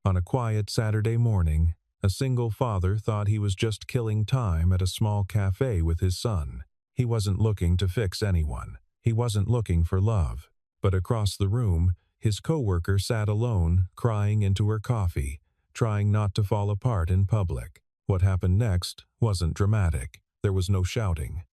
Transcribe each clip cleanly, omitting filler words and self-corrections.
On a quiet Saturday morning, a single father thought he was just killing time at a small cafe with his son. He wasn't looking to fix anyone. He wasn't looking for love. But across the room, his coworker sat alone, crying into her coffee, trying not to fall apart in public. What happened next wasn't dramatic. There was no shouting,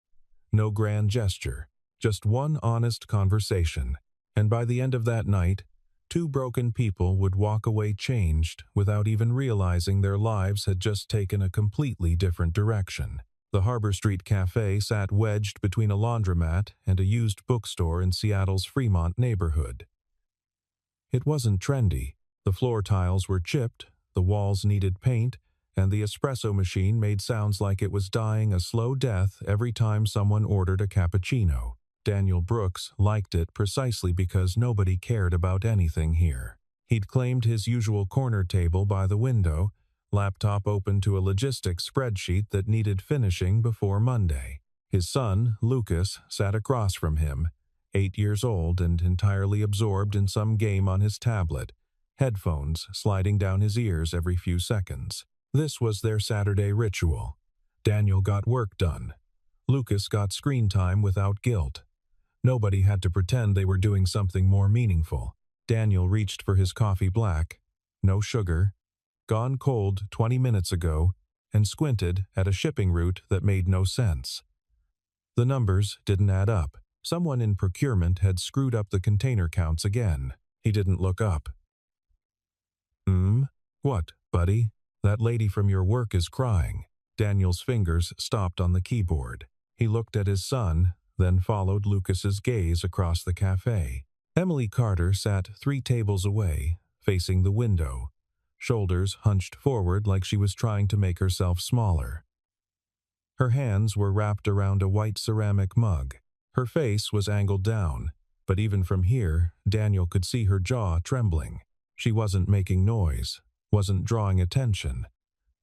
no grand gesture, just one honest conversation. And by the end of that night, two broken people would walk away changed without even realizing their lives had just taken a completely different direction. The Harbor Street Cafe sat wedged between a laundromat and a used bookstore in Seattle's Fremont neighborhood. It wasn't trendy. The floor tiles were chipped, the walls needed paint, and the espresso machine made sounds like it was dying a slow death every time someone ordered a cappuccino. Daniel Brooks liked it precisely because nobody cared about anything here. He'd claimed his usual corner table by the window, laptop open to a logistics spreadsheet that needed finishing before Monday. His son, Lucas, sat across from him, 8 years old and entirely absorbed in some game on his tablet, headphones sliding down his ears every few seconds. This was their Saturday ritual. Daniel got work done. Lucas got screen time without guilt. Nobody had to pretend they were doing something more meaningful. Daniel reached for his coffee black, no sugar, gone cold 20 minutes ago, and squinted at a shipping route that made no sense. The numbers didn't add up. Someone in procurement had screwed up the container counts again. He didn't look up. What, buddy? That lady from your work is crying. Daniel's fingers stopped on the keyboard. He looked at his son, then followed Lucas's gaze across the cafe. Emily Carter sat 3 tables away, facing the window, shoulders hunched forward like she was trying to make herself smaller. Her hands were wrapped around a white ceramic mug. Her face was angled down, but even from here, Daniel could see her jaw trembling. She wasn't making noise, wasn't drawing attention,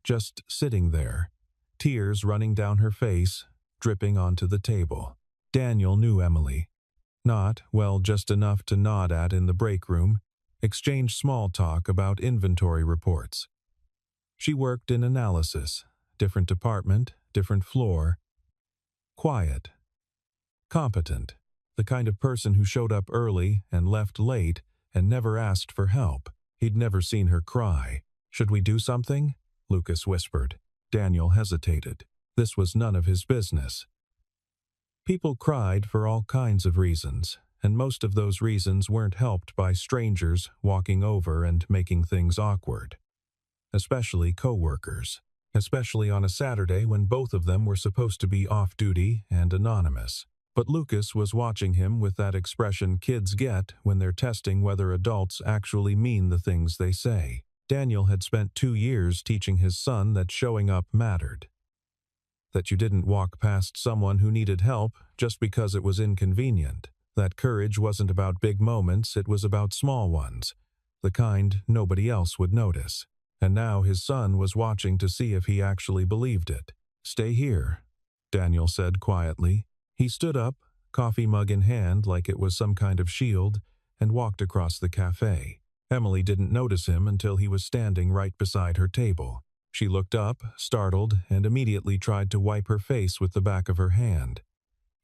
just sitting there, tears running down her face, dripping onto the table. Daniel knew Emily. Not, well, just enough to nod at in the break room, exchange small talk about inventory reports. She worked in analysis, different department, different floor. Quiet. Competent. The kind of person who showed up early and left late and never asked for help. He'd never seen her cry. "Should we do something?" Lucas whispered. Daniel hesitated. This was none of his business. People cried for all kinds of reasons, and most of those reasons weren't helped by strangers walking over and making things awkward. Especially coworkers. Especially on a Saturday when both of them were supposed to be off-duty and anonymous. But Lucas was watching him with that expression kids get when they're testing whether adults actually mean the things they say. Daniel had spent 2 years teaching his son that showing up mattered. That you didn't walk past someone who needed help just because it was inconvenient. That courage wasn't about big moments, it was about small ones, the kind nobody else would notice. And now his son was watching to see if he actually believed it. "Stay here," Daniel said quietly. He stood up, coffee mug in hand like it was some kind of shield, and walked across the cafe. Emily didn't notice him until he was standing right beside her table. She looked up, startled, and immediately tried to wipe her face with the back of her hand.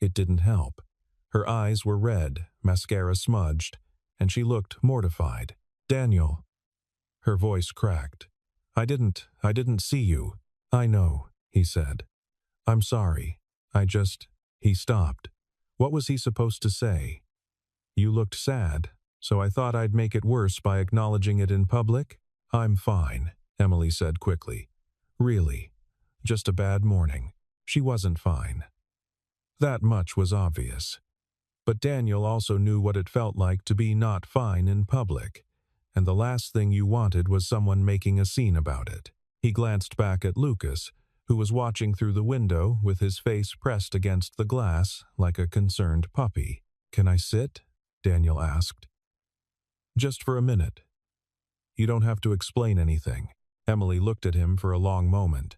It didn't help. Her eyes were red, mascara smudged, and she looked mortified. "Daniel." Her voice cracked. I didn't see you." "I know," he said. "I'm sorry. He stopped. What was he supposed to say? "You looked sad, so I thought I'd make it worse by acknowledging it in public." "I'm fine," Emily said quickly. "Really. Just a bad morning." She wasn't fine. That much was obvious. But Daniel also knew what it felt like to be not fine in public, and the last thing you wanted was someone making a scene about it. He glanced back at Lucas, who was watching through the window with his face pressed against the glass like a concerned puppy. "Can I sit?" Daniel asked. "Just for a minute." "You don't have to explain anything." Emily looked at him for a long moment,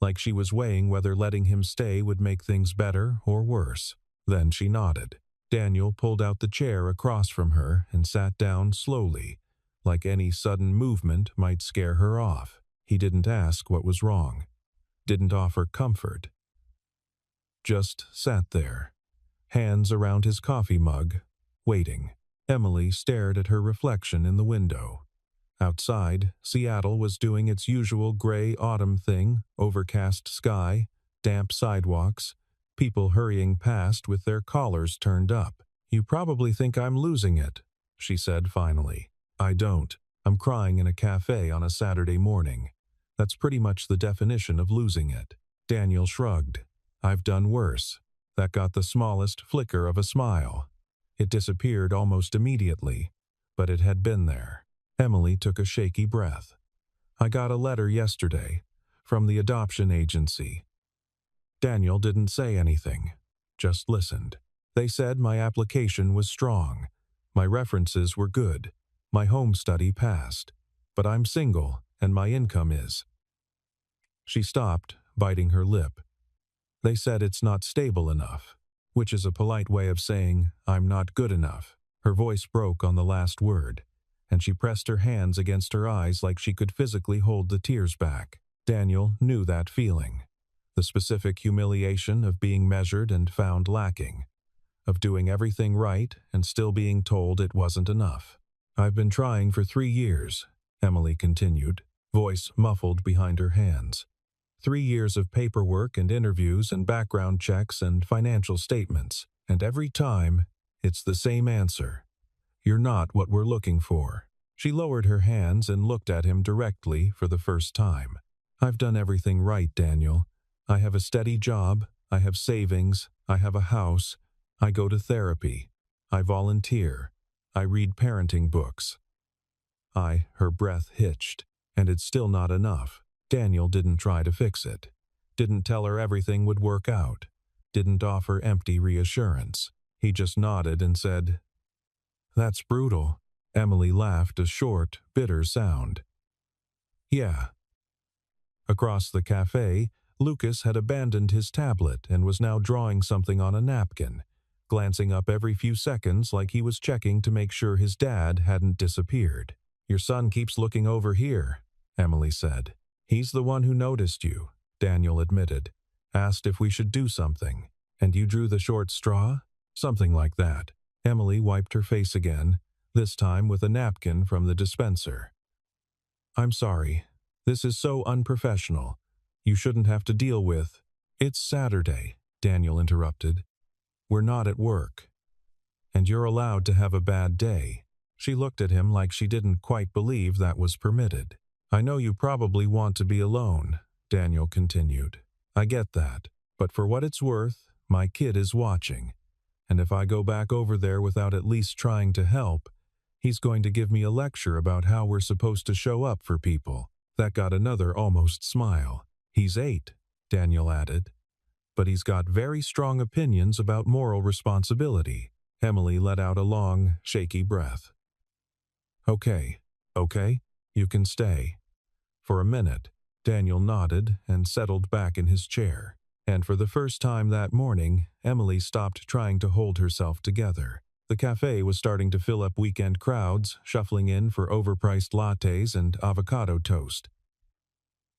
like she was weighing whether letting him stay would make things better or worse. Then she nodded. Daniel pulled out the chair across from her and sat down slowly, like any sudden movement might scare her off. He didn't ask what was wrong, didn't offer comfort. Just sat there, hands around his coffee mug, waiting. Emily stared at her reflection in the window. Outside, Seattle was doing its usual gray autumn thing, overcast sky, damp sidewalks, people hurrying past with their collars turned up. "You probably think I'm losing it," she said finally. "I don't. I'm crying in a cafe on a Saturday morning. That's pretty much the definition of losing it." Daniel shrugged. "I've done worse." That got the smallest flicker of a smile. It disappeared almost immediately, but it had been there. Emily took a shaky breath. "I got a letter yesterday from the adoption agency." Daniel didn't say anything, just listened. "They said my application was strong. My references were good. My home study passed. But I'm single, and my income is." She stopped, biting her lip. "They said it's not stable enough," which is a polite way of saying, "I'm not good enough." Her voice broke on the last word, and she pressed her hands against her eyes like she could physically hold the tears back. Daniel knew that feeling. The specific humiliation of being measured and found lacking, of doing everything right and still being told it wasn't enough. "I've been trying for 3 years, Emily continued, voice muffled behind her hands. 3 years of paperwork and interviews and background checks and financial statements, and every time, it's the same answer. You're not what we're looking for." She lowered her hands and looked at him directly for the first time. "I've done everything right, Daniel. I have a steady job, I have savings, I have a house, I go to therapy, I volunteer, I read parenting books." Her breath hitched, and it's still not enough. Daniel didn't try to fix it, didn't tell her everything would work out, didn't offer empty reassurance. He just nodded and said, "That's brutal." Emily laughed a short, bitter sound. "Yeah." Across the cafe, Lucas had abandoned his tablet and was now drawing something on a napkin, glancing up every few seconds like he was checking to make sure his dad hadn't disappeared. "Your son keeps looking over here," Emily said. "He's the one who noticed you," Daniel admitted. "Asked if we should do something. And you drew the short straw?" "Something like that." Emily wiped her face again, this time with a napkin from the dispenser. "I'm sorry. This is so unprofessional. You shouldn't have to deal with—" "It's Saturday," Daniel interrupted. "We're not at work. And you're allowed to have a bad day." She looked at him like she didn't quite believe that was permitted. "I know you probably want to be alone," Daniel continued. "I get that. But for what it's worth, my kid is watching. And if I go back over there without at least trying to help, he's going to give me a lecture about how we're supposed to show up for people." That got another almost smile. "He's 8, Daniel added. "But he's got very strong opinions about moral responsibility." Emily let out a long, shaky breath. Okay, you can stay." For a minute, Daniel nodded and settled back in his chair. And for the first time that morning, Emily stopped trying to hold herself together. The cafe was starting to fill up weekend crowds, shuffling in for overpriced lattes and avocado toast.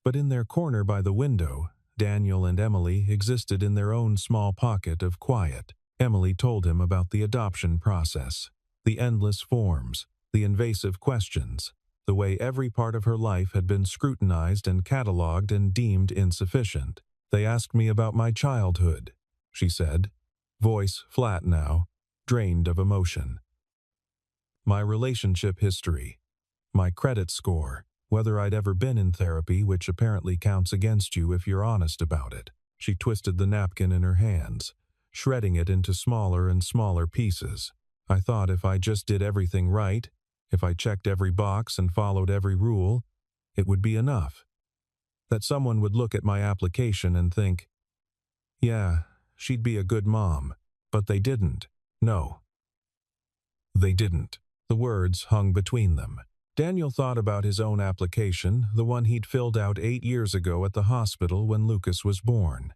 But in their corner by the window, Daniel and Emily existed in their own small pocket of quiet. Emily told him about the adoption process, the endless forms, the invasive questions, the way every part of her life had been scrutinized and cataloged and deemed insufficient. "They asked me about my childhood," she said, voice flat now, drained of emotion. "My relationship history, my credit score, whether I'd ever been in therapy, which apparently counts against you if you're honest about it." She twisted the napkin in her hands, shredding it into smaller and smaller pieces. "I thought if I just did everything right, if I checked every box and followed every rule, it would be enough. That someone would look at my application and think, yeah, she'd be a good mom. But they didn't. No. They didn't." The words hung between them. Daniel thought about his own application, the one he'd filled out 8 years ago at the hospital when Lucas was born.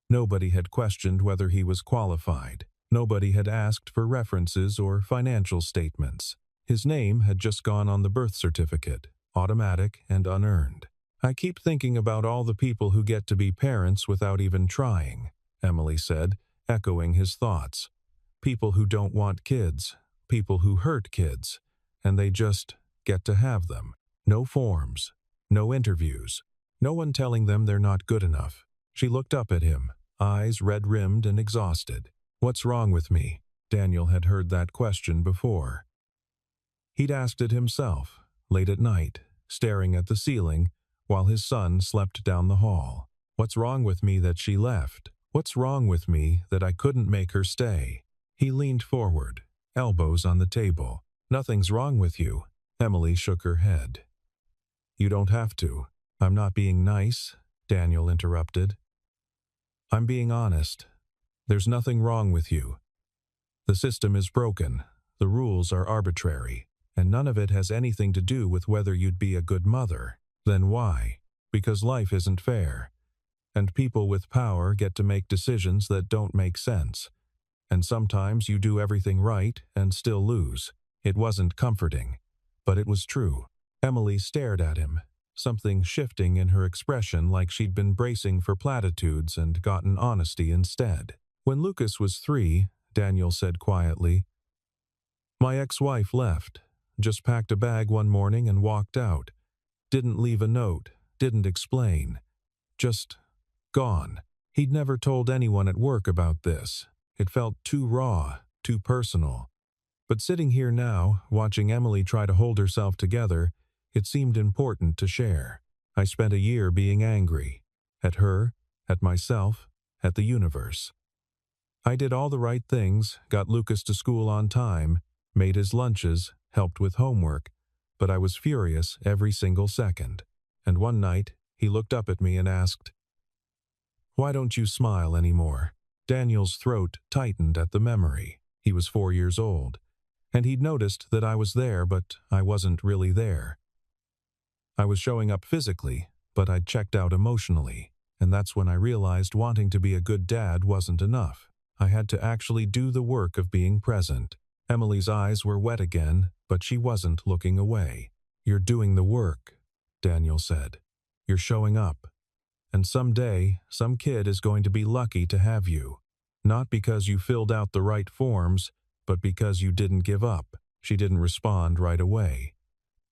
Nobody had questioned whether he was qualified. Nobody had asked for references or financial statements. His name had just gone on the birth certificate, automatic and unearned. I keep thinking about all the people who get to be parents without even trying, Emily said, echoing his thoughts. People who don't want kids, people who hurt kids, and they just get to have them. No forms, no interviews, no one telling them they're not good enough. She looked up at him, eyes red-rimmed and exhausted. "What's wrong with me?" Daniel had heard that question before. He'd asked it himself, late at night, staring at the ceiling, while his son slept down the hall. What's wrong with me that she left? What's wrong with me that I couldn't make her stay? He leaned forward, elbows on the table. Nothing's wrong with you. Emily shook her head. You don't have to. I'm not being nice, Daniel interrupted. I'm being honest. There's nothing wrong with you. The system is broken. The rules are arbitrary. And none of it has anything to do with whether you'd be a good mother. Then why? Because life isn't fair. And people with power get to make decisions that don't make sense. And sometimes you do everything right and still lose. It wasn't comforting, but it was true. Emily stared at him, something shifting in her expression like she'd been bracing for platitudes and gotten honesty instead. When Lucas was 3, Daniel said quietly, "My ex-wife left, just packed a bag one morning and walked out. Didn't leave a note, didn't explain. Just gone." He'd never told anyone at work about this. It felt too raw, too personal. But sitting here now, watching Emily try to hold herself together, it seemed important to share. I spent a year being angry. At her, at myself, at the universe. I did all the right things, got Lucas to school on time, made his lunches, helped with homework, but I was furious every single second. And one night, he looked up at me and asked, "Why don't you smile anymore?" Daniel's throat tightened at the memory. He was 4 years old, and he'd noticed that I was there, but I wasn't really there. I was showing up physically, but I'd checked out emotionally, and that's when I realized wanting to be a good dad wasn't enough. I had to actually do the work of being present. Emily's eyes were wet again, but she wasn't looking away. "You're doing the work," Daniel said. "You're showing up. And someday, some kid is going to be lucky to have you. Not because you filled out the right forms, but because you didn't give up." She didn't respond right away.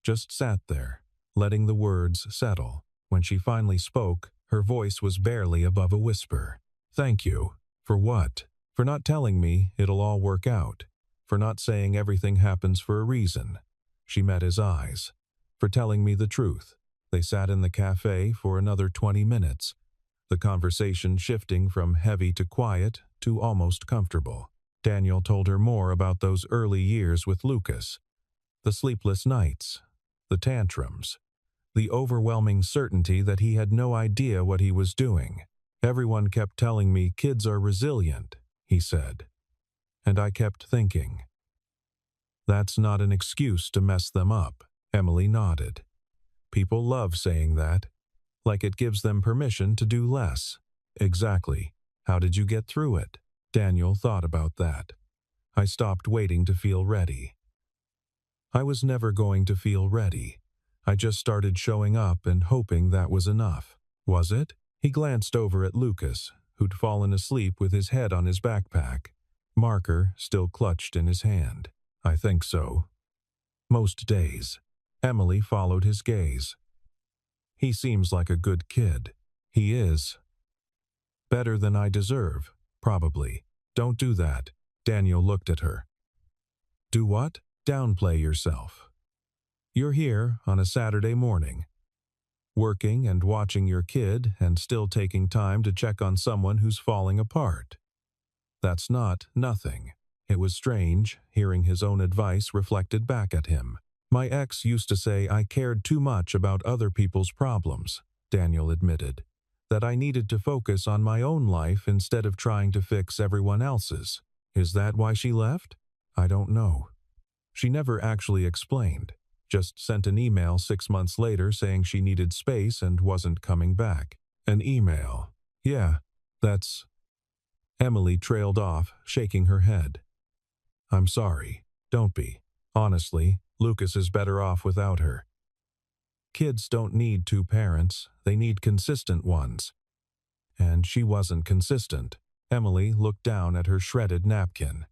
Just sat there, letting the words settle. When she finally spoke, her voice was barely above a whisper. "Thank you. For what? For not telling me it'll all work out. For not saying everything happens for a reason." She met his eyes. "For telling me the truth." They sat in the cafe for another 20 minutes, the conversation shifting from heavy to quiet to almost comfortable. Daniel told her more about those early years with Lucas. The sleepless nights, the tantrums, the overwhelming certainty that he had no idea what he was doing. "Everyone kept telling me kids are resilient," he said. And I kept thinking, "That's not an excuse to mess them up." Emily nodded. "People love saying that, like it gives them permission to do less." "Exactly. How did you get through it?" Daniel thought about that. "I stopped waiting to feel ready." I was never going to feel ready. I just started showing up and hoping that was enough. Was it? He glanced over at Lucas, who'd fallen asleep with his head on his backpack, marker still clutched in his hand. "I think so. Most days." Emily followed his gaze. "He seems like a good kid." "He is. Better than I deserve, probably." "Don't do that." Daniel looked at her. "Do what?" "Downplay yourself. You're here on a Saturday morning, working and watching your kid and still taking time to check on someone who's falling apart. That's not nothing." It was strange, hearing his own advice reflected back at him. "My ex used to say I cared too much about other people's problems," Daniel admitted. "That I needed to focus on my own life instead of trying to fix everyone else's." Is that why she left? I don't know. She never actually explained, just sent an email 6 months later saying she needed space and wasn't coming back. An email. Yeah, that's... Emily trailed off, shaking her head. "I'm sorry. Don't be. Honestly, Lucas is better off without her. Kids don't need two parents, they need consistent ones. And she wasn't consistent. Emily looked down at her shredded napkin.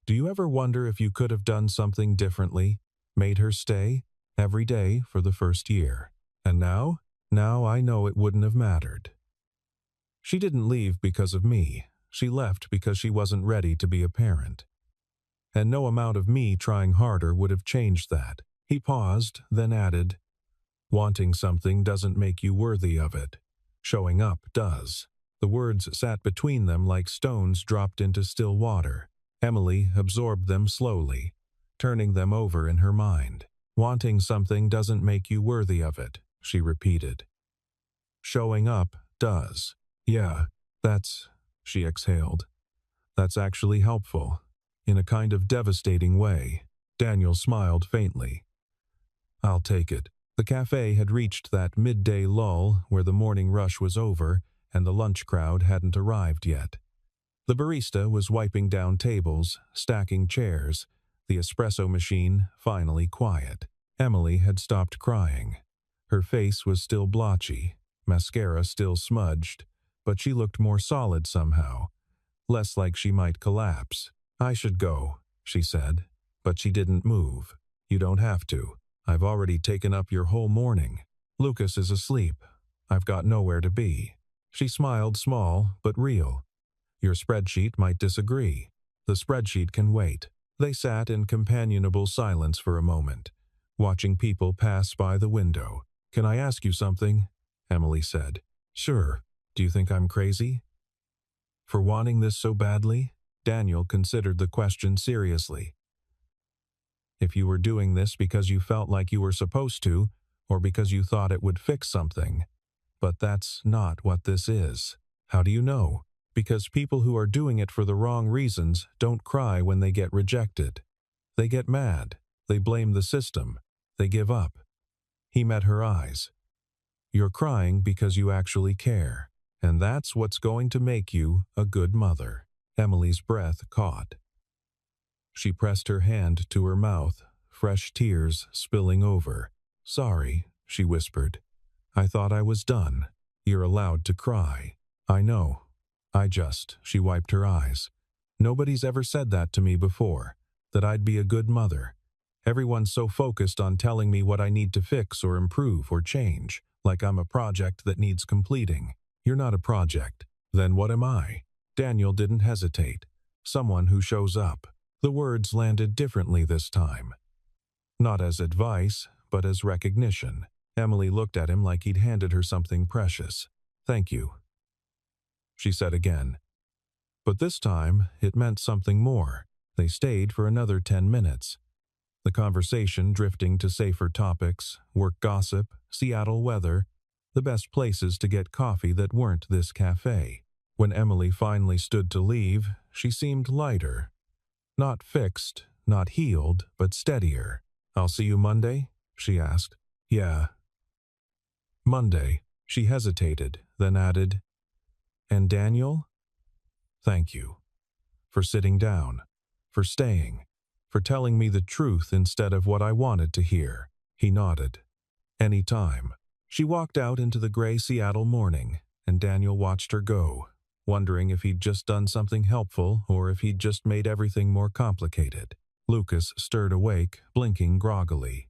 Do you ever wonder if you could have done something differently? Made her stay? Every day for the first year. And now? Now I know it wouldn't have mattered. She didn't leave because of me. She left because she wasn't ready to be a parent. And no amount of me trying harder would have changed that. He paused, then added, wanting something doesn't make you worthy of it. Showing up does. The words sat between them like stones dropped into still water. Emily absorbed them slowly, turning them over in her mind. Wanting something doesn't make you worthy of it, she repeated. Showing up does. Yeah, she exhaled. That's actually helpful. In a kind of devastating way. Daniel smiled faintly. I'll take it. The cafe had reached that midday lull where the morning rush was over and the lunch crowd hadn't arrived yet. The barista was wiping down tables, stacking chairs, the espresso machine finally quiet. Emily had stopped crying. Her face was still blotchy, mascara still smudged, but she looked more solid somehow, less like she might collapse. I should go, she said, but she didn't move. You don't have to. I've already taken up your whole morning. Lucas is asleep. I've got nowhere to be. She smiled small but real. Your spreadsheet might disagree. The spreadsheet can wait. They sat in companionable silence for a moment, watching people pass by the window. Can I ask you something? Emily said. Sure. Do you think I'm crazy? For wanting this so badly? Daniel considered the question seriously. If you were doing this because you felt like you were supposed to, or because you thought it would fix something. But that's not what this is. How do you know? Because people who are doing it for the wrong reasons don't cry when they get rejected. They get mad. They blame the system. They give up. He met her eyes. You're crying because you actually care. And that's what's going to make you a good mother. Emily's breath caught. She pressed her hand to her mouth, fresh tears spilling over. Sorry, she whispered. I thought I was done. You're allowed to cry. I know. She wiped her eyes. Nobody's ever said that to me before, that I'd be a good mother. Everyone's so focused on telling me what I need to fix or improve or change, like I'm a project that needs completing. You're not a project. Then what am I? Daniel didn't hesitate. Someone who shows up. The words landed differently this time. Not as advice, but as recognition. Emily looked at him like he'd handed her something precious. Thank you, she said again. But this time, it meant something more. They stayed for another 10 minutes. The conversation drifting to safer topics, work gossip, Seattle weather, the best places to get coffee that weren't this cafe. When Emily finally stood to leave, she seemed lighter. Not fixed, not healed, but steadier. I'll see you Monday? She asked. Yeah. Monday. She hesitated, then added, and Daniel? Thank you. For sitting down. For staying. For telling me the truth instead of what I wanted to hear. He nodded. Any time. She walked out into the gray Seattle morning, and Daniel watched her go, wondering if he'd just done something helpful or if he'd just made everything more complicated. Lucas stirred awake, blinking groggily.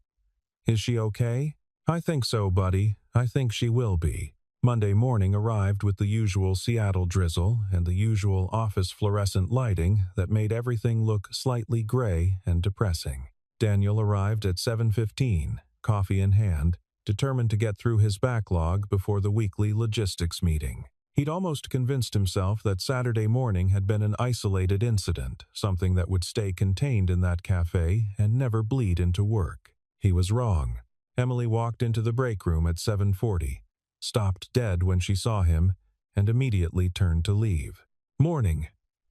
Is she okay? I think so, buddy. I think she will be. Monday morning arrived with the usual Seattle drizzle and the usual office fluorescent lighting that made everything look slightly gray and depressing. Daniel arrived at 7:15, coffee in hand, determined to get through his backlog before the weekly logistics meeting. He'd almost convinced himself that Saturday morning had been an isolated incident, something that would stay contained in that cafe and never bleed into work. He was wrong. Emily walked into the break room at 7:40, stopped dead when she saw him, and immediately turned to leave. Morning,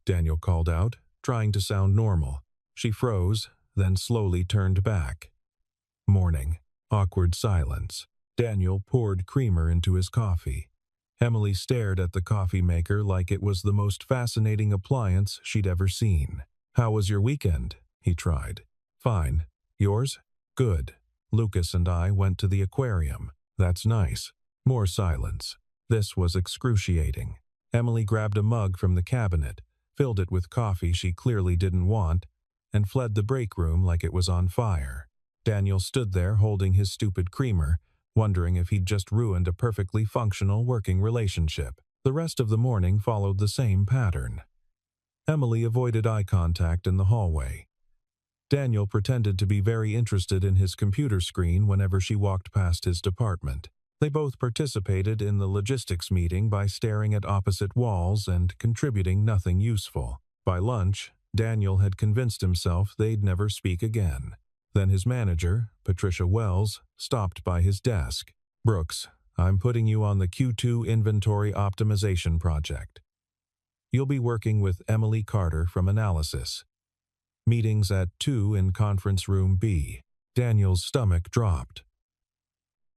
Daniel called out, trying to sound normal. She froze, then slowly turned back. Morning. Awkward silence. Daniel poured creamer into his coffee. Emily stared at the coffee maker like it was the most fascinating appliance she'd ever seen. How was your weekend? He tried. Fine. Yours? Good. Lucas and I went to the aquarium. That's nice. More silence. This was excruciating. Emily grabbed a mug from the cabinet, filled it with coffee she clearly didn't want, and fled the break room like it was on fire. Daniel stood there holding his stupid creamer, wondering if he'd just ruined a perfectly functional working relationship. The rest of the morning followed the same pattern. Emily avoided eye contact in the hallway. Daniel pretended to be very interested in his computer screen whenever she walked past his department. They both participated in the logistics meeting by staring at opposite walls and contributing nothing useful. By lunch, Daniel had convinced himself they'd never speak again. Then his manager, Patricia Wells, stopped by his desk. "Brooks, I'm putting you on the Q2 inventory optimization project. You'll be working with Emily Carter from Analysis. Meetings at 2 in conference room B." Daniel's stomach dropped.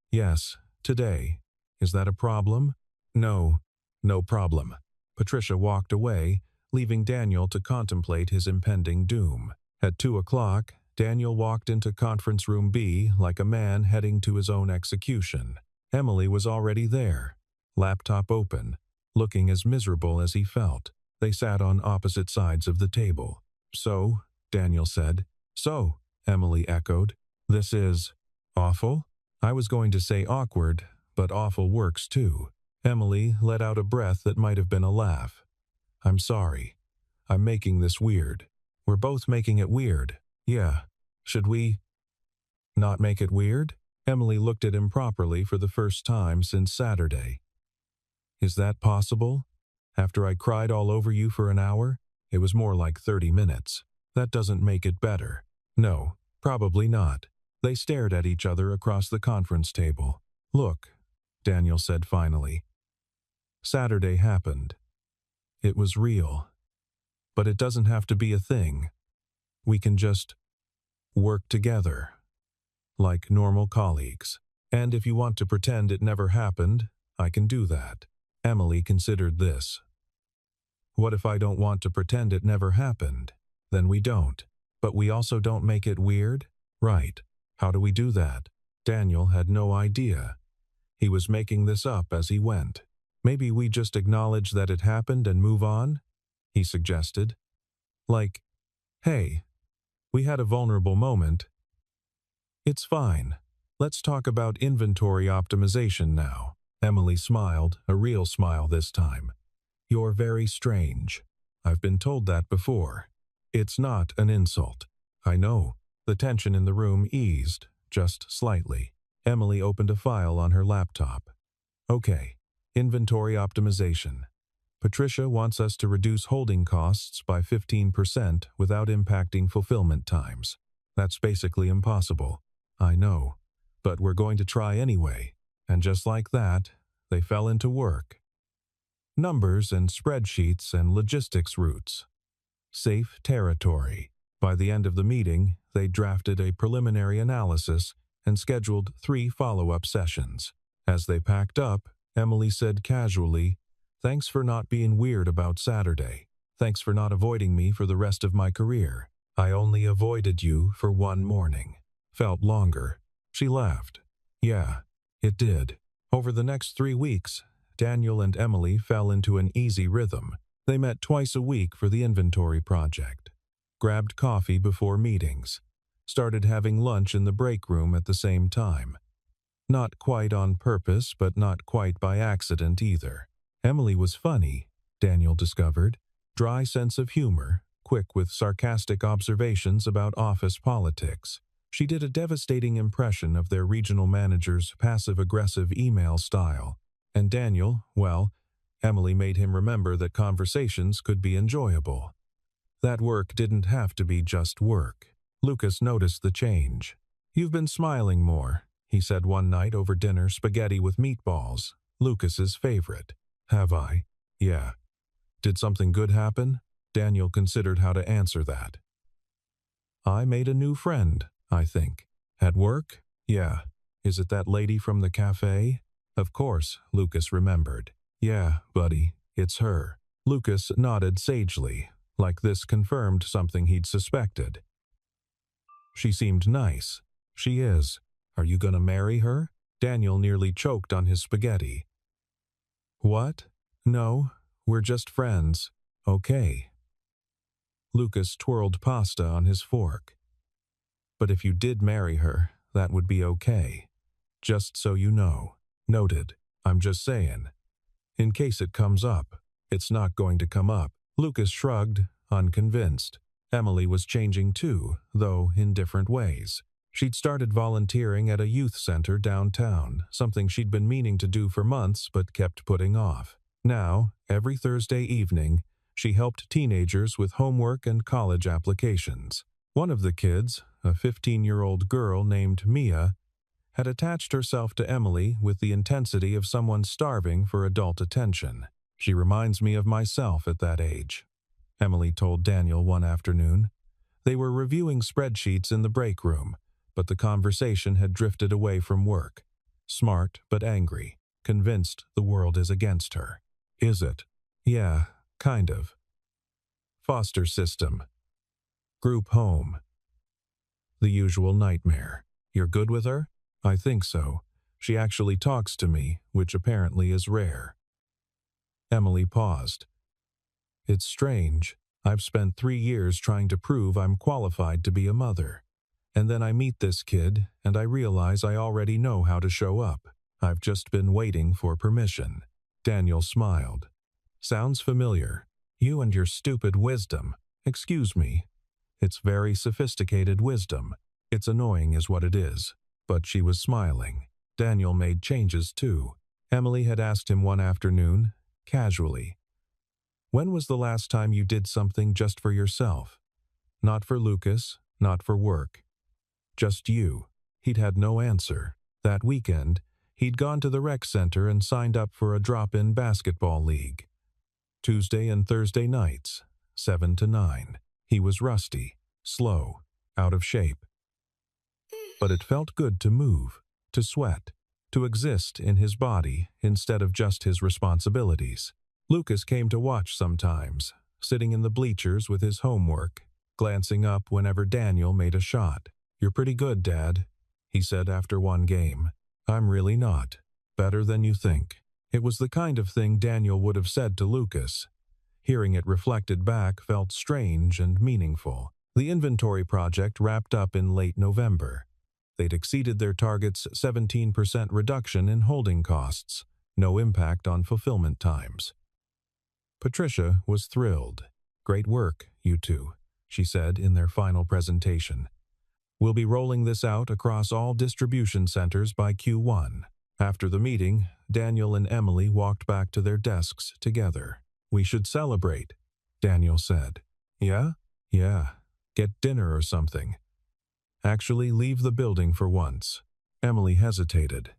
"Yes, today. Is that a problem?" "No, no problem." Patricia walked away, leaving Daniel to contemplate his impending doom. At 2 o'clock, Daniel walked into conference room B like a man heading to his own execution. Emily was already there, laptop open, looking as miserable as he felt. They sat on opposite sides of the table. "So," Daniel said. "So," Emily echoed. "This is awful?" "I was going to say awkward, but awful works too." Emily let out a breath that might have been a laugh. "I'm sorry. I'm making this weird." "We're both making it weird." "Yeah. Should we not make it weird?" Emily looked at him properly for the first time since Saturday. "Is that possible? After I cried all over you for an hour? It was more like 30 minutes. That doesn't make it better." "No, probably not." They stared at each other across the conference table. "Look," Daniel said finally. "Saturday happened. It was real. But it doesn't have to be a thing. We can just work together, like normal colleagues. And if you want to pretend it never happened, I can do that." Emily considered this. "What if I don't want to pretend it never happened? Then we don't. But we also don't make it weird? Right. How do we do that?" Daniel had no idea. He was making this up as he went. "Maybe we just acknowledge that it happened and move on?" he suggested. "Like, hey, we had a vulnerable moment. It's fine. Let's talk about inventory optimization now." Emily smiled, a real smile this time. "You're very strange. I've been told that before." "It's not an insult." "I know." The tension in the room eased, just slightly. Emily opened a file on her laptop. "Okay, inventory optimization. Patricia wants us to reduce holding costs by 15% without impacting fulfillment times. That's basically impossible. I know. But we're going to try anyway." And just like that, they fell into work. Numbers and spreadsheets and logistics routes. Safe territory. By the end of the meeting, they drafted a preliminary analysis and scheduled 3 follow-up sessions. As they packed up, Emily said casually, "Thanks for not being weird about Saturday. Thanks for not avoiding me for the rest of my career. I only avoided you for one morning. Felt longer." She laughed. "Yeah, it did." Over the next 3 weeks, Daniel and Emily fell into an easy rhythm. They met twice a week for the inventory project, grabbed coffee before meetings, started having lunch in the break room at the same time. Not quite on purpose, but not quite by accident either. Emily was funny, Daniel discovered. Dry sense of humor, quick with sarcastic observations about office politics. She did a devastating impression of their regional manager's passive-aggressive email style. And Daniel, well, Emily made him remember that conversations could be enjoyable. That work didn't have to be just work. Lucas noticed the change. "You've been smiling more," he said one night over dinner, spaghetti with meatballs, Lucas's favorite. "Have I?" "Yeah." "Did something good happen?" Daniel considered how to answer that. "I made a new friend, I think." "At work?" "Yeah." "Is it that lady from the cafe?" Of course, Lucas remembered. "Yeah, buddy, it's her." Lucas nodded sagely, like this confirmed something he'd suspected. "She seemed nice." She is. Are you gonna marry her? Daniel nearly choked on his spaghetti. What? No, we're just friends. Okay. Lucas twirled pasta on his fork. But if you did marry her, that would be okay. Just so you know. Noted. I'm just saying. In case it comes up. It's not going to come up. Lucas shrugged, unconvinced. Emily was changing too, though in different ways. She'd started volunteering at a youth center downtown, something she'd been meaning to do for months but kept putting off. Now, every Thursday evening, she helped teenagers with homework and college applications. One of the kids, a 15-year-old girl named Mia, had attached herself to Emily with the intensity of someone starving for adult attention. She reminds me of myself at that age, Emily told Daniel one afternoon. They were reviewing spreadsheets in the break room, but the conversation had drifted away from work. Smart but angry, convinced the world is against her. Is it? Yeah, kind of. Foster system. Group home. The usual nightmare. You're good with her? I think so. She actually talks to me, which apparently is rare. Emily paused. It's strange. I've spent 3 years trying to prove I'm qualified to be a mother. And then I meet this kid, and I realize I already know how to show up. I've just been waiting for permission. Daniel smiled. Sounds familiar. You and your stupid wisdom. Excuse me. It's very sophisticated wisdom. It's annoying is what it is. But she was smiling. Daniel made changes too. Emily had asked him one afternoon, casually, when was the last time you did something just for yourself? Not for Lucas, not for work. Just you. He'd had no answer. That weekend, he'd gone to the rec center and signed up for a drop-in basketball league. Tuesday and Thursday nights, 7 to 9. He was rusty, slow, out of shape. But it felt good to move, to sweat, to exist in his body instead of just his responsibilities. Lucas came to watch sometimes, sitting in the bleachers with his homework, glancing up whenever Daniel made a shot. You're pretty good, Dad, he said after one game. I'm really not. Better than you think. It was the kind of thing Daniel would have said to Lucas. Hearing it reflected back felt strange and meaningful. The inventory project wrapped up in late November. They'd exceeded their target's 17% reduction in holding costs, no impact on fulfillment times. Patricia was thrilled. Great work, you two, she said in their final presentation. We'll be rolling this out across all distribution centers by Q1. After the meeting, Daniel and Emily walked back to their desks together. We should celebrate, Daniel said. Yeah? Yeah. Get dinner or something. Actually, leave the building for once. Emily hesitated.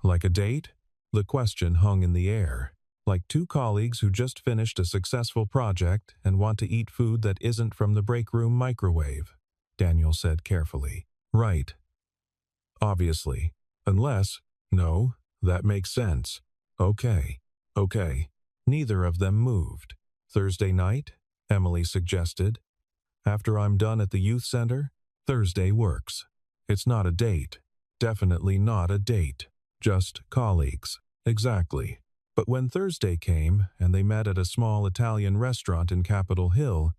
Like a date? The question hung in the air. Like two colleagues who just finished a successful project and want to eat food that isn't from the break room microwave, Daniel said carefully. Right. Obviously. Unless, no, that makes sense. Okay. Neither of them moved. Thursday night? Emily suggested. After I'm done at the youth center? Thursday works. It's not a date. Definitely not a date. Just colleagues. Exactly. But when Thursday came and they met at a small Italian restaurant in Capitol Hill,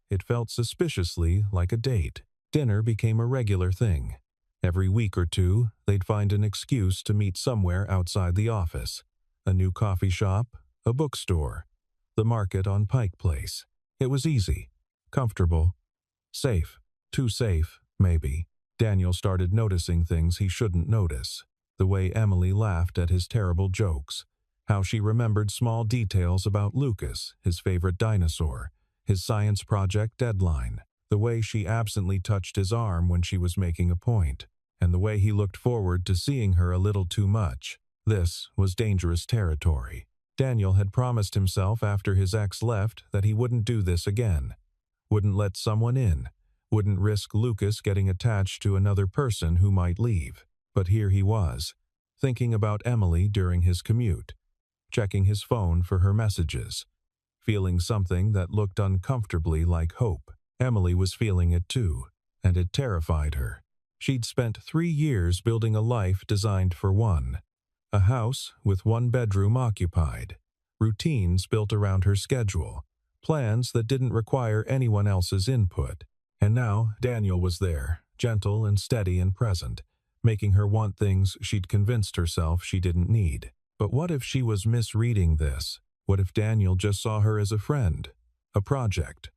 it felt suspiciously like a date. Dinner became a regular thing. Every week or two, they'd find an excuse to meet somewhere outside the office. A new coffee shop, a bookstore, the market on Pike Place. It was easy, comfortable, safe. Too safe, maybe. Daniel started noticing things he shouldn't notice. The way Emily laughed at his terrible jokes. How she remembered small details about Lucas, his favorite dinosaur, his science project deadline. The way she absently touched his arm when she was making a point. And the way he looked forward to seeing her a little too much. This was dangerous territory. Daniel had promised himself after his ex left that he wouldn't do this again. Wouldn't let someone in. Wouldn't risk Lucas getting attached to another person who might leave. But here he was, thinking about Emily during his commute, checking his phone for her messages, feeling something that looked uncomfortably like hope. Emily was feeling it too, and it terrified her. She'd spent 3 years building a life designed for one. A house with one bedroom occupied. Routines built around her schedule. Plans that didn't require anyone else's input. And now Daniel was there, gentle and steady and present, making her want things she'd convinced herself she didn't need. But what if she was misreading this? What if Daniel just saw her as a friend, a project,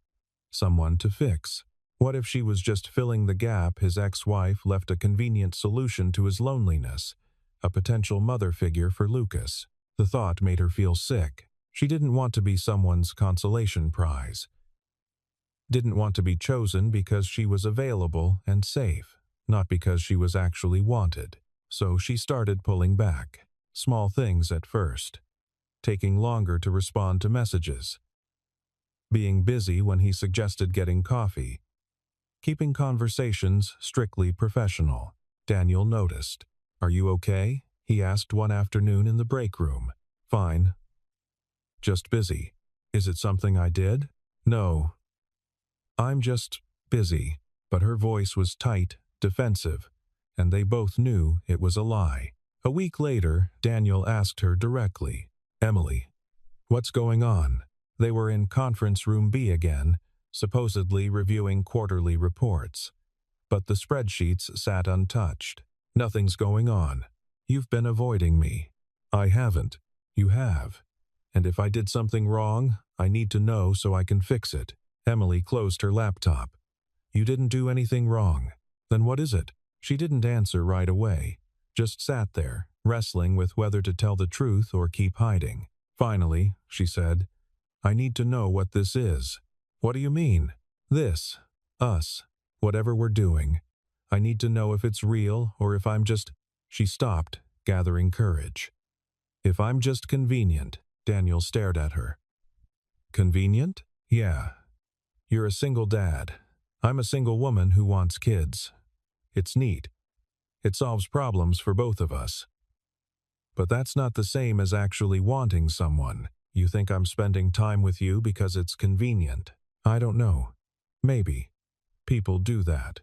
someone to fix? What if she was just filling the gap his ex-wife left a convenient solution to his loneliness, a potential mother figure for Lucas? The thought made her feel sick. She didn't want to be someone's consolation prize. Didn't want to be chosen because she was available and safe, not because she was actually wanted. So she started pulling back. Small things at first. Taking longer to respond to messages. Being busy when he suggested getting coffee. Keeping conversations strictly professional. Daniel noticed. "Are you okay?" he asked one afternoon in the break room. "Fine. Just busy." "Is it something I did?" "No. I'm just busy." But her voice was tight, defensive, and they both knew it was a lie. A week later, Daniel asked her directly, "Emily, what's going on?" They were in conference room B again, supposedly reviewing quarterly reports. But the spreadsheets sat untouched. "Nothing's going on. You've been avoiding me." "I haven't. You have. And if I did something wrong, I need to know so I can fix it." Emily closed her laptop. "You didn't do anything wrong. Then what is it?" She didn't answer right away, just sat there, wrestling with whether to tell the truth or keep hiding. Finally, she said, "I need to know what this is." "What do you mean?" "This. Us. Whatever we're doing. I need to know if it's real or if I'm just—" She stopped, gathering courage. "If I'm just convenient." Daniel stared at her. "Convenient? Yeah. You're a single dad. I'm a single woman who wants kids. It's neat. It solves problems for both of us. But that's not the same as actually wanting someone. You think I'm spending time with you because it's convenient? I don't know. Maybe. People do that.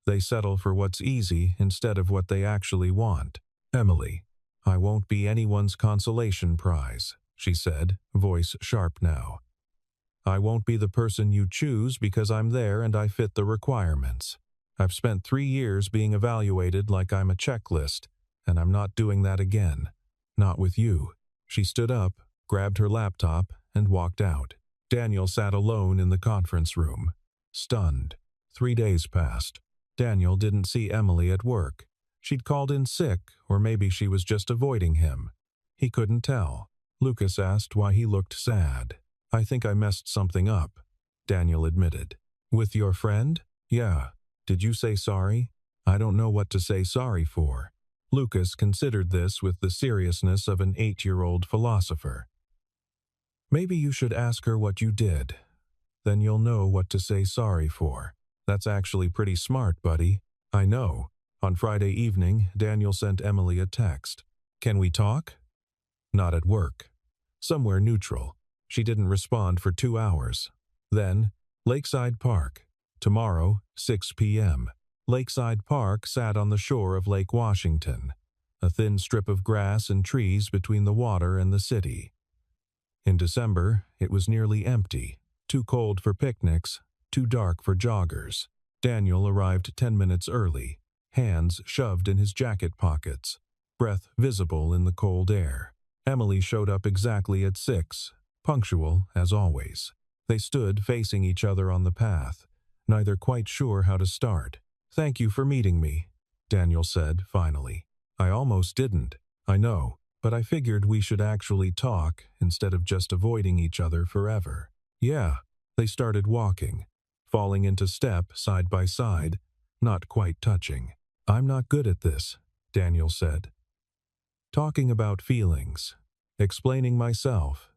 They settle for what's easy instead of what they actually want." "Emily, I won't be anyone's consolation prize," she said, voice sharp now. "I won't be the person you choose because I'm there and I fit the requirements. I've spent 3 years being evaluated like I'm a checklist, and I'm not doing that again. Not with you." She stood up, grabbed her laptop, and walked out. Daniel sat alone in the conference room, stunned. 3 days passed. Daniel didn't see Emily at work. She'd called in sick, or maybe she was just avoiding him. He couldn't tell. Lucas asked why he looked sad. "I think I messed something up," Daniel admitted. "With your friend?" "Yeah. Did you say sorry?" "I don't know what to say sorry for." Lucas considered this with the seriousness of an 8-year-old philosopher. "Maybe you should ask her what you did. Then you'll know what to say sorry for." "That's actually pretty smart, buddy." "I know." On Friday evening, Daniel sent Emily a text. "Can we talk?" "Not at work." Somewhere neutral. She didn't respond for 2 hours. Then, Lakeside Park. Tomorrow, 6 p.m. Lakeside Park sat on the shore of Lake Washington, a thin strip of grass and trees between the water and the city. In December, it was nearly empty, too cold for picnics, too dark for joggers. Daniel arrived 10 minutes early, hands shoved in his jacket pockets, breath visible in the cold air. Emily showed up exactly at 6, punctual as always. They stood facing each other on the path, neither quite sure how to start. "Thank you for meeting me," Daniel said finally. "I almost didn't. I know, but I figured we should actually talk instead of just avoiding each other forever." "Yeah." They started walking, falling into step side by side, not quite touching. "I'm not good at this," Daniel said. "Talking about feelings, explaining myself.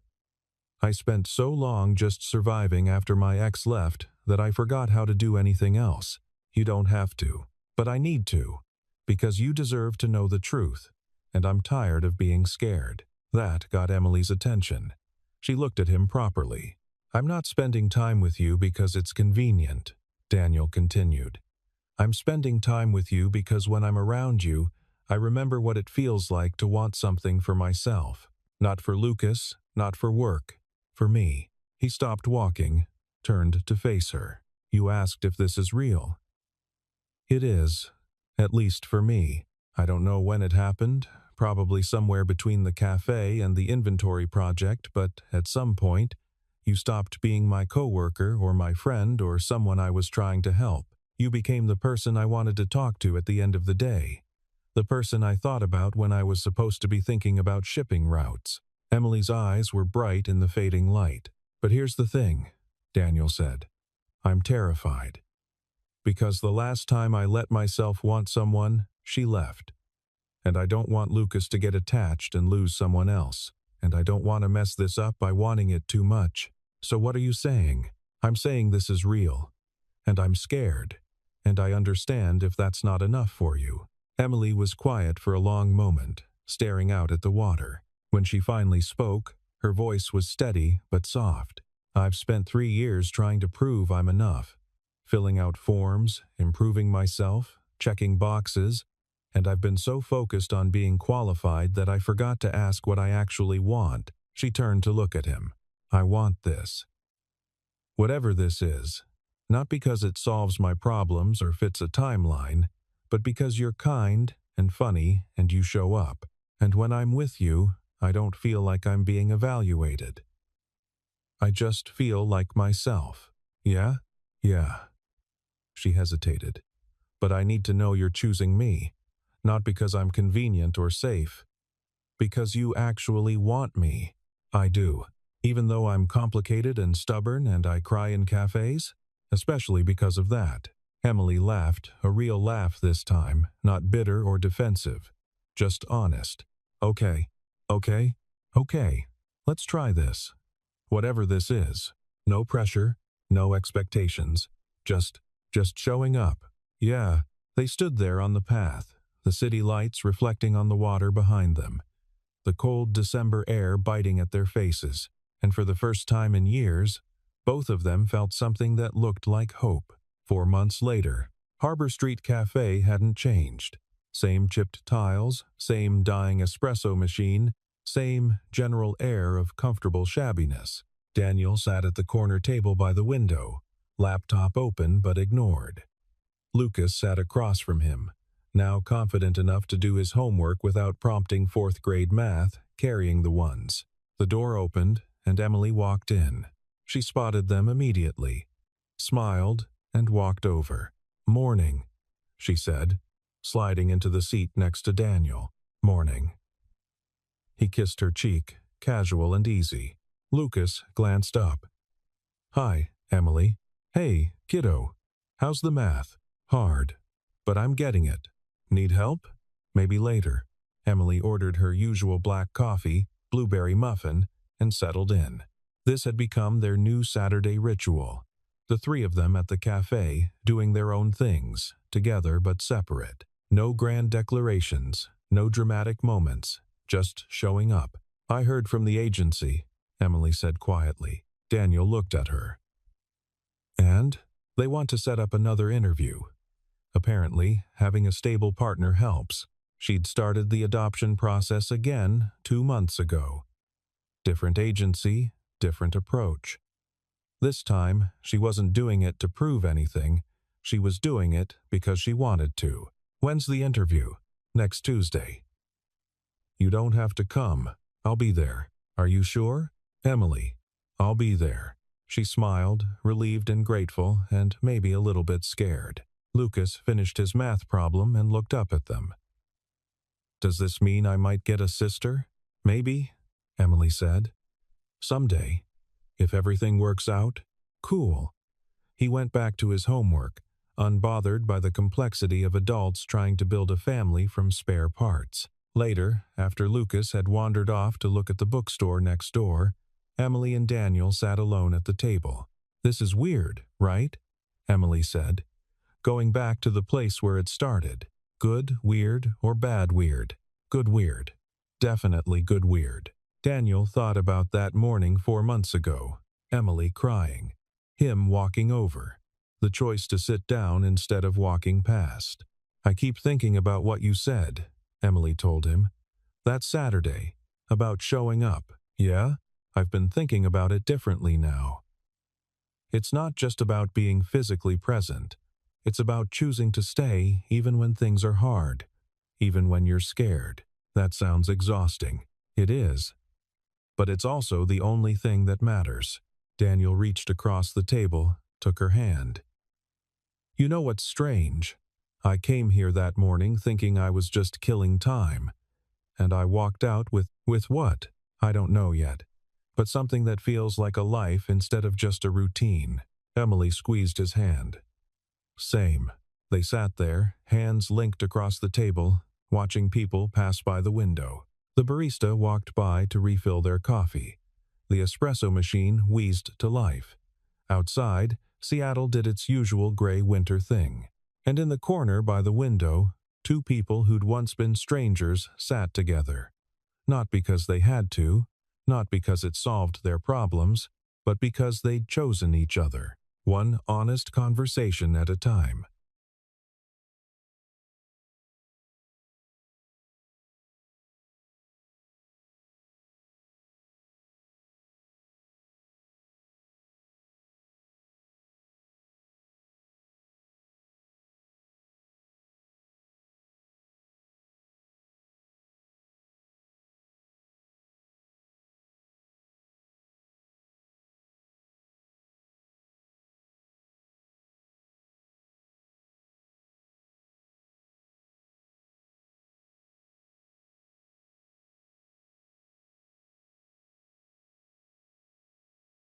I spent so long just surviving after my ex left that I forgot how to do anything else. You don't have to, but I need to, because you deserve to know the truth, and I'm tired of being scared." That got Emily's attention. She looked at him properly. "I'm not spending time with you because it's convenient," Daniel continued. I'm spending time with you because when I'm around you, I remember what it feels like to want something for myself. Not for Lucas, not for work, for me. He stopped walking, turned to face her. You asked if this is real. It is, at least for me. I don't know when it happened, probably somewhere between the cafe and the inventory project, but at some point, you stopped being my coworker or my friend or someone I was trying to help. You became the person I wanted to talk to at the end of the day. The person I thought about when I was supposed to be thinking about shipping routes. Emily's eyes were bright in the fading light. But here's the thing, Daniel said. I'm terrified. Because the last time I let myself want someone, she left. And I don't want Lucas to get attached and lose someone else. And I don't want to mess this up by wanting it too much. So what are you saying? I'm saying this is real. And I'm scared. And I understand if that's not enough for you. Emily was quiet for a long moment, staring out at the water. When she finally spoke, her voice was steady but soft. I've spent 3 years trying to prove I'm enough. Filling out forms, improving myself, checking boxes, and I've been so focused on being qualified that I forgot to ask what I actually want. She turned to look at him. I want this. Whatever this is. Not because it solves my problems or fits a timeline, but because you're kind and funny and you show up. And when I'm with you, I don't feel like I'm being evaluated. I just feel like myself. Yeah? Yeah. She hesitated. But I need to know you're choosing me. Not because I'm convenient or safe. Because you actually want me. I do. Even though I'm complicated and stubborn and I cry in cafes? Especially because of that. Emily laughed, a real laugh this time, not bitter or defensive. Just honest. Okay. Let's try this. Whatever this is. No pressure, no expectations. Just showing up. Yeah. They stood there on the path, the city lights reflecting on the water behind them. The cold December air biting at their faces, and for the first time in years, both of them felt something that looked like hope. 4 months later, Harbor Street Cafe hadn't changed. Same chipped tiles, same dying espresso machine, same general air of comfortable shabbiness. Daniel sat at the corner table by the window, laptop open but ignored. Lucas sat across from him, now confident enough to do his homework without prompting 4th grade math, carrying the ones. The door opened, and Emily walked in. She spotted them immediately, smiled, and walked over. Morning, she said, sliding into the seat next to Daniel. Morning. He kissed her cheek, casual and easy. Lucas glanced up. Hi, Emily. Hey, kiddo. How's the math? Hard. But I'm getting it. Need help? Maybe later. Emily ordered her usual black coffee, blueberry muffin, and settled in. This had become their new Saturday ritual. The 3 of them at the cafe, doing their own things, together but separate. No grand declarations, no dramatic moments, just showing up. I heard from the agency, Emily said quietly. Daniel looked at her. And? They want to set up another interview. Apparently, having a stable partner helps. She'd started the adoption process again 2 months ago. Different agency, different approach. This time, she wasn't doing it to prove anything. She was doing it because she wanted to. When's the interview? Next Tuesday. You don't have to come. I'll be there. Are you sure? Emily. I'll be there. She smiled, relieved and grateful, and maybe a little bit scared. Lucas finished his math problem and looked up at them. Does this mean I might get a sister? Maybe, Emily said. Someday. If everything works out, cool. He went back to his homework, unbothered by the complexity of adults trying to build a family from spare parts. Later, after Lucas had wandered off to look at the bookstore next door, Emily and Daniel sat alone at the table. This is weird, right? Emily said, going back to the place where it started. Good weird or bad weird? Good weird. Definitely good weird. Daniel thought about that morning 4 months ago. Emily crying. Him walking over. the choice to sit down instead of walking past. I keep thinking about what you said, Emily told him. That Saturday, about showing up. Yeah? I've been thinking about it differently now. It's not just about being physically present. It's about choosing to stay even when things are hard, even when you're scared. That sounds exhausting. It is. But it's also the only thing that matters. Daniel reached across the table, took her hand. You know what's strange? I came here that morning thinking I was just killing time. And I walked out with what? I don't know yet. But something that feels like a life instead of just a routine. Emily squeezed his hand. Same. They sat there, hands linked across the table, watching people pass by the window. The barista walked by to refill their coffee. The espresso machine wheezed to life. Outside, Seattle did its usual gray winter thing. And in the corner by the window, two people who'd once been strangers sat together. Not because they had to, not because it solved their problems, but because they'd chosen each other, one honest conversation at a time.